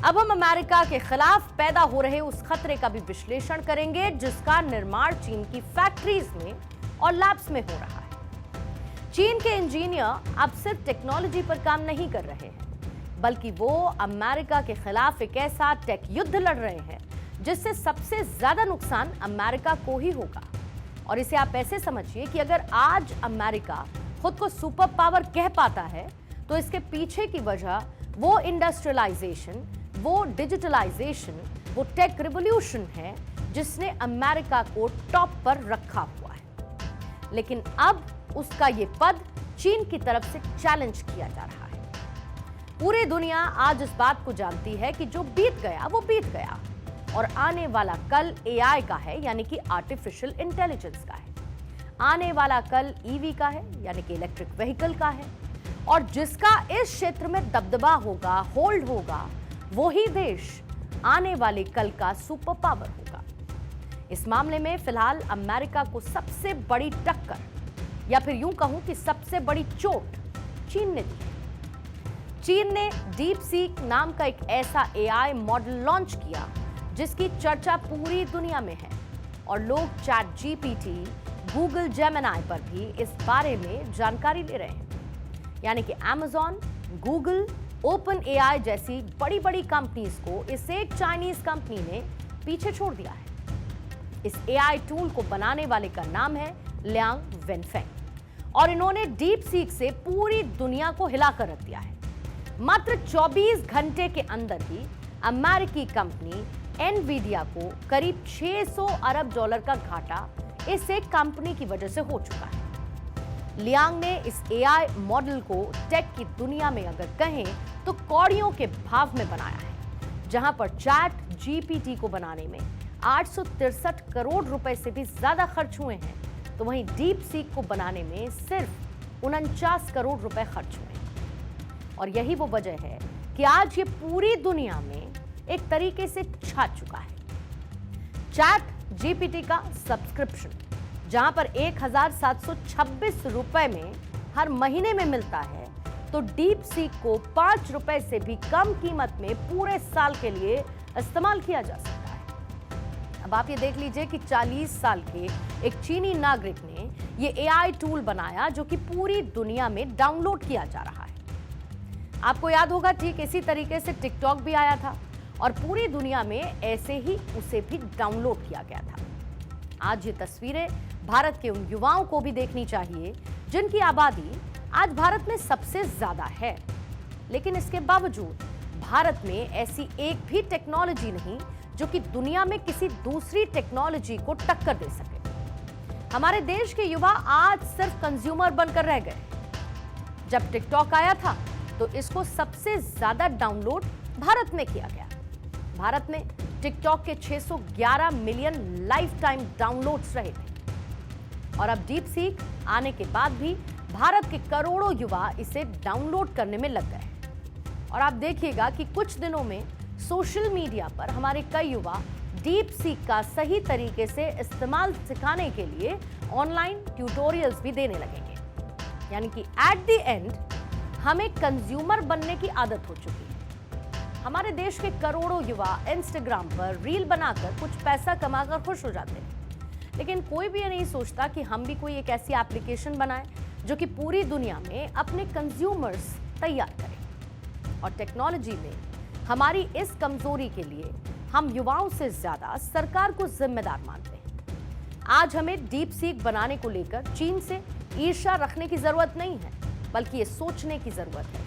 अब हम अमेरिका के खिलाफ पैदा हो रहे उस खतरे का भी विश्लेषण करेंगे जिसका निर्माण चीन की फैक्ट्रीज में और लैब्स में हो रहा है। चीन के इंजीनियर अब सिर्फ टेक्नोलॉजी पर काम नहीं कर रहे हैं, बल्कि वो अमेरिका के खिलाफ एक ऐसा टेक युद्ध लड़ रहे हैं जिससे सबसे ज्यादा नुकसान अमेरिका को ही होगा। और इसे आप ऐसे समझिए कि अगर आज अमेरिका खुद को सुपर पावर कह पाता है तो इसके पीछे की वजह वो इंडस्ट्रियलाइजेशन, वो डिजिटलाइजेशन, वो टेक रिवॉल्यूशन है जिसने अमेरिका को टॉप पर रखा हुआ है। लेकिन अब उसका ये पद चीन की तरफ से चैलेंज किया जा रहा है। पूरी दुनिया आज इस बात को जानती है कि जो बीत गया वो बीत गया और आने वाला कल एआई का है, यानी कि आर्टिफिशियल इंटेलिजेंस का है। आने वाला कल ईवी का है, यानी कि इलेक्ट्रिक व्हीकल का है। और जिसका इस क्षेत्र में दबदबा होगा, होल्ड होगा, वही देश आने वाले कल का सुपर पावर होगा। इस मामले में फिलहाल अमेरिका को सबसे बड़ी टक्कर, या फिर यूं कहूं कि सबसे बड़ी चोट चीन ने दी है। चीन ने डीप सीक नाम का एक ऐसा एआई मॉडल लॉन्च किया जिसकी चर्चा पूरी दुनिया में है और लोग चैट जीपीटी, गूगल जेमिनी पर भी इस बारे में जानकारी ले रहे हैं। यानी कि अमेज़न, गूगल, ओपन एआई जैसी बड़ी बड़ी कंपनीज को इस एक चाइनीज कंपनी ने पीछे छोड़ दिया है। इस एआई टूल को बनाने वाले का नाम है लियांग वेनफेंग और इन्होंने डीप सीक से पूरी दुनिया को हिलाकर रख दिया है। मात्र 24 घंटे के अंदर ही अमेरिकी कंपनी एनवीडिया को करीब 600 अरब डॉलर का घाटा इस एक कंपनी की वजह से हो चुका है। लियांग ने इस एआई मॉडल को टेक की दुनिया में अगर कहें तो कौड़ियों के भाव में बनाया है। जहां पर चैट जीपीटी को बनाने में 863 करोड़ रुपए से भी ज्यादा खर्च हुए हैं, तो वहीं डीप सीक को बनाने में सिर्फ 49 करोड़ रुपए खर्च हुए हैं। और यही वो वजह है कि आज ये पूरी दुनिया में एक तरीके से छा चुका है। चैट जीपीटी का सब्सक्रिप्शन जहां पर 1726 रुपए में हर महीने में मिलता है, तो डीप सीक को 5 रुपए से भी कम कीमत में पूरे साल के लिए इस्तेमाल किया जा सकता है। अब आप ये देख लीजिए कि 40 साल के एक चीनी नागरिक ने ये एआई टूल बनाया जो कि पूरी दुनिया में डाउनलोड किया जा रहा है। आपको याद होगा ठीक इसी तरीके से टिकटॉक भी आया था और पूरी दुनिया में ऐसे ही उसे भी डाउनलोड किया गया था। आज ये तस्वीरें भारत के उन युवाओं को भी देखनी चाहिए जिनकी आबादी आज भारत में सबसे ज्यादा है, लेकिन इसके बावजूद भारत में ऐसी एक भी टेक्नोलॉजी नहीं जो कि दुनिया में किसी दूसरी टेक्नोलॉजी को टक्कर दे सके। हमारे देश के युवा आज सिर्फ कंज्यूमर बनकर रह गए। जब टिकटॉक आया था तो इसको सबसे ज्यादा डाउनलोड भारत में किया गया। भारत में टिकटॉक के 611 मिलियन लाइफ टाइम डाउनलोड्स रहे थे और अब डीप सीक आने के बाद भी भारत के करोड़ों युवा इसे डाउनलोड करने में लग गए। और आप देखिएगा कि कुछ दिनों में सोशल मीडिया पर हमारे कई युवा डीप सीक का सही तरीके से इस्तेमाल सिखाने के लिए ऑनलाइन ट्यूटोरियल्स भी देने लगेंगे। यानी कि एट द एंड हमें कंज्यूमर बनने की आदत हो चुकी है। हमारे देश के करोड़ों युवा इंस्टाग्राम पर रील बनाकर कुछ पैसा कमाकर खुश हो जाते हैं, लेकिन कोई भी ये नहीं सोचता कि हम भी कोई एक ऐसी एप्लीकेशन बनाएं जो कि पूरी दुनिया में अपने कंज्यूमर्स तैयार करें। और टेक्नोलॉजी में हमारी इस कमजोरी के लिए हम युवाओं से ज्यादा सरकार को जिम्मेदार मानते हैं। आज हमें डीप सीक बनाने को लेकर चीन से ईर्ष्या रखने की जरूरत नहीं है, बल्कि ये सोचने की जरूरत है।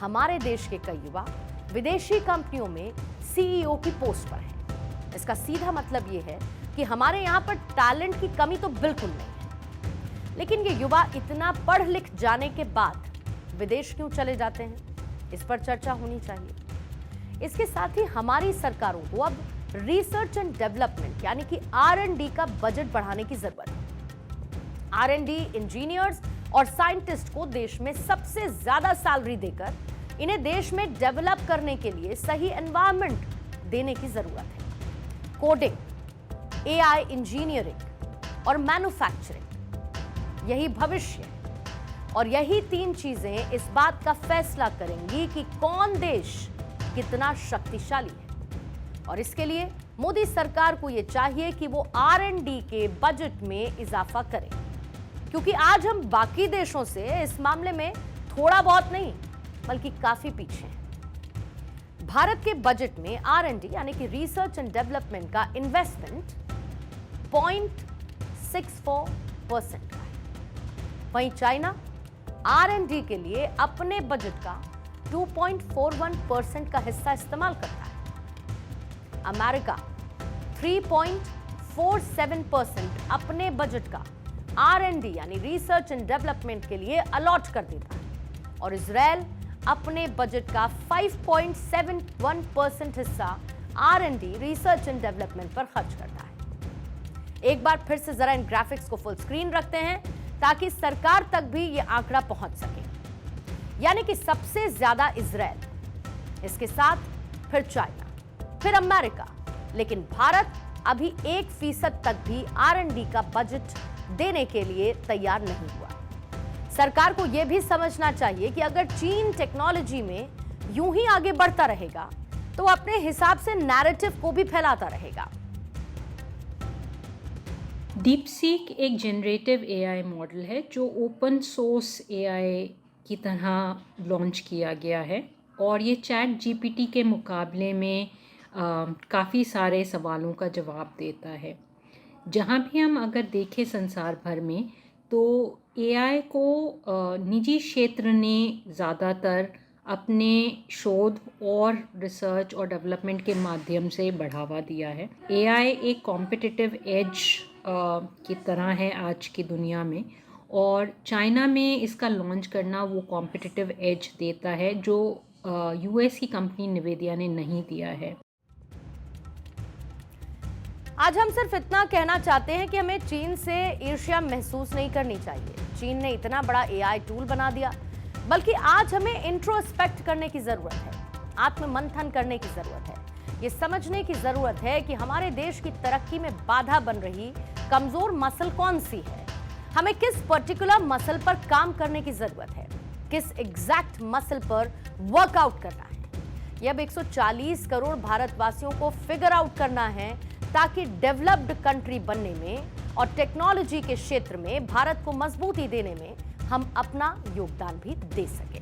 हमारे देश के कई युवा विदेशी कंपनियों में सीईओ की पोस्ट पर हैं। इसका सीधा मतलब ये है कि हमारे यहाँ पर टैलेंट की कमी तो बिल्कुल नहीं है, लेकिन ये युवा इतना पढ़ लिख जाने के बाद विदेश क्यों चले जाते हैं, इस पर चर्चा होनी चाहिए। इसके साथ ही हमारी सरकारों को अब रिसर्च एंड डेवलपमेंट यानी कि R&D का बजट बढ़ाने की जरूरत है। R&D इंजीनियर्स और साइंटिस्ट को देश में सबसे ज्यादा सैलरी देकर इन्हें देश में डेवलप करने के लिए सही एनवायरनमेंट देने की जरूरत है। कोडिंग, एआई इंजीनियरिंग और मैन्युफैक्चरिंग, यही भविष्य है और यही तीन चीजें इस बात का फैसला करेंगी कि कौन देश कितना शक्तिशाली है। और इसके लिए मोदी सरकार को यह चाहिए कि वो R&D के बजट में इजाफा करे, क्योंकि आज हम बाकी देशों से इस मामले में थोड़ा बहुत नहीं बल्कि काफी पीछे हैं। भारत के बजट में R&D यानी कि रिसर्च एंड डेवलपमेंट का इन्वेस्टमेंट 0.64% का है। वहीं चाइना R&D के लिए अपने बजट का 2.41% का हिस्सा इस्तेमाल करता है। अमेरिका 3.47% अपने बजट का R&D यानी रिसर्च एंड डेवलपमेंट के लिए अलॉट कर देता है, और इजराइल अपने बजट का 5.71% हिस्सा R&D रिसर्च एंड डेवलपमेंट पर खर्च करता है। एक बार फिर से जरा इन ग्राफिक्स को फुल स्क्रीन रखते हैं ताकि सरकार तक भी यह आंकड़ा पहुंच सके। यानी कि सबसे ज्यादा इजराइल, इसके साथ फिर चाइना, फिर अमेरिका, लेकिन भारत अभी 1% तक भी R&D का बजट देने के लिए तैयार नहीं हुआ। सरकार को यह भी समझना चाहिए कि अगर चीन टेक्नोलॉजी में यूं ही आगे बढ़ता रहेगा तो अपने हिसाब से नैरेटिव को भी फैलाता रहेगा। डीपसीक एक जनरेटिव AI मॉडल है जो ओपन सोर्स AI की तरह लॉन्च किया गया है, और ये चैट GPT के मुकाबले में काफ़ी सारे सवालों का जवाब देता है। जहाँ भी हम अगर देखें संसार भर में, तो AI को निजी क्षेत्र ने ज़्यादातर अपने शोध और रिसर्च और डेवलपमेंट के माध्यम से बढ़ावा दिया है। AI एक कॉम्पिटिटिव एज की तरह है आज की दुनिया में, और चाइना में इसका लॉन्च करना वो कॉम्पिटिटिव एज देता है जो US की कंपनी निवेदिया ने नहीं दिया है। आज हम सिर्फ इतना कहना चाहते हैं कि हमें चीन से ईर्ष्या महसूस नहीं करनी चाहिए। चीन ने इतना बड़ा AI टूल बना दिया, बल्कि आज हमें इंट्रोस्पेक्ट करने की जरूरत है, आत्ममंथन करने की जरूरत है। ये समझने की जरूरत है कि हमारे देश की तरक्की में बाधा बन रही कमजोर मसल कौन सी है, हमें किस पर्टिकुलर मसल पर काम करने की जरूरत है, किस एग्जैक्ट मसल पर वर्कआउट करना है। ये अब 140 करोड़ भारतवासियों को फिगर आउट करना है ताकि डेवलप्ड कंट्री बनने में और टेक्नोलॉजी के क्षेत्र में भारत को मजबूती देने में हम अपना योगदान भी दे सकें।